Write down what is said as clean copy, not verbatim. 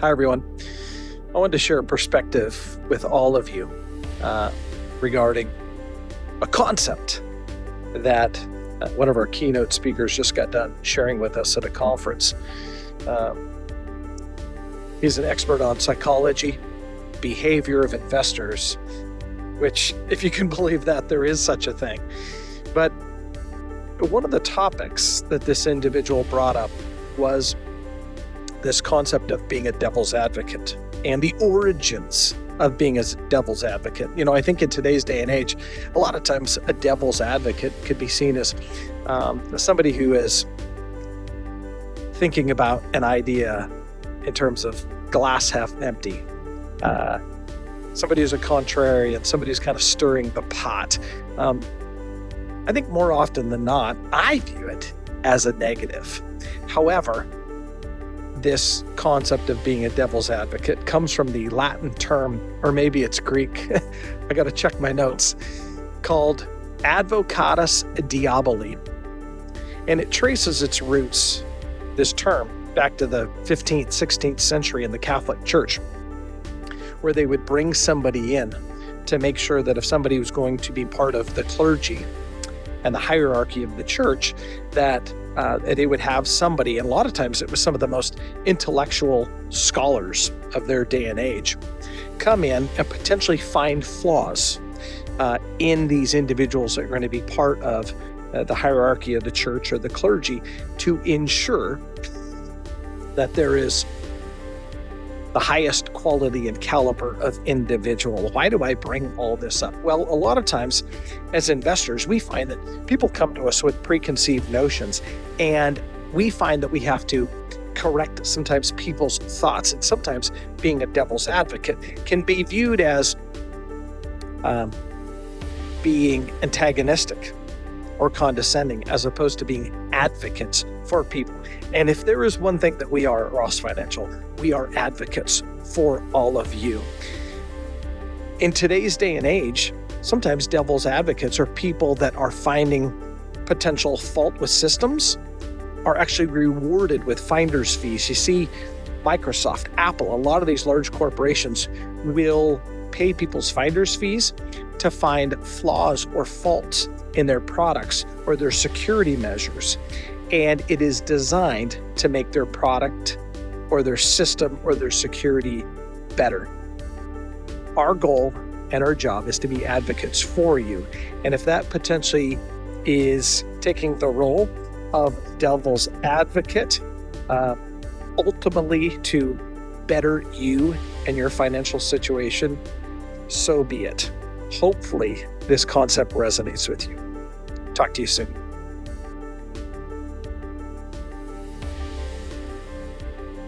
Hi, everyone. I wanted to share a perspective with all of you regarding a concept that one of our keynote speakers just got done sharing with us at a conference. He's an expert on psychology, behavior of investors, which, if you can believe that, there is such a thing. But one of the topics that this individual brought up was this concept of being a devil's advocate and the origins of being a devil's advocate. You know, I think in today's day and age, a lot of times a devil's advocate could be seen as somebody who is thinking about an idea in terms of glass half empty. Somebody who's a contrarian, somebody who's kind of stirring the pot. I think more often than not, I view it as a negative. However, this concept of being a devil's advocate comes from the Latin term, or maybe it's Greek, I got to check my notes, called advocatus diaboli. And it traces its roots, this term, back to the 15th, 16th century in the Catholic Church, where they would bring somebody in to make sure that if somebody was going to be part of the clergy and the hierarchy of the church, that they would have somebody, and a lot of times it was some of the most intellectual scholars of their day and age, come in and potentially find flaws in these individuals that are going to be part of the hierarchy of the church or the clergy to ensure that there is the highest quality and caliber of individual. Why do I bring all this up? Well, a lot of times as investors, we find that people come to us with preconceived notions, and we find that we have to correct sometimes people's thoughts, and sometimes being a devil's advocate can be viewed as being antagonistic or condescending, as opposed to being advocates for people. And if there is one thing that we are at Ross Financial, we are advocates for all of you. In today's day and age, sometimes devil's advocates are people that are finding potential fault with systems are actually rewarded with finder's fees. You see, Microsoft, Apple, a lot of these large corporations will pay people's finder's fees to find flaws or faults in their products or their security measures. And it is designed to make their product or their system or their security better. Our goal and our job is to be advocates for you. And if that potentially is taking the role of devil's advocate, ultimately to better you and your financial situation, so be it. Hopefully, this concept resonates with you. Talk to you soon.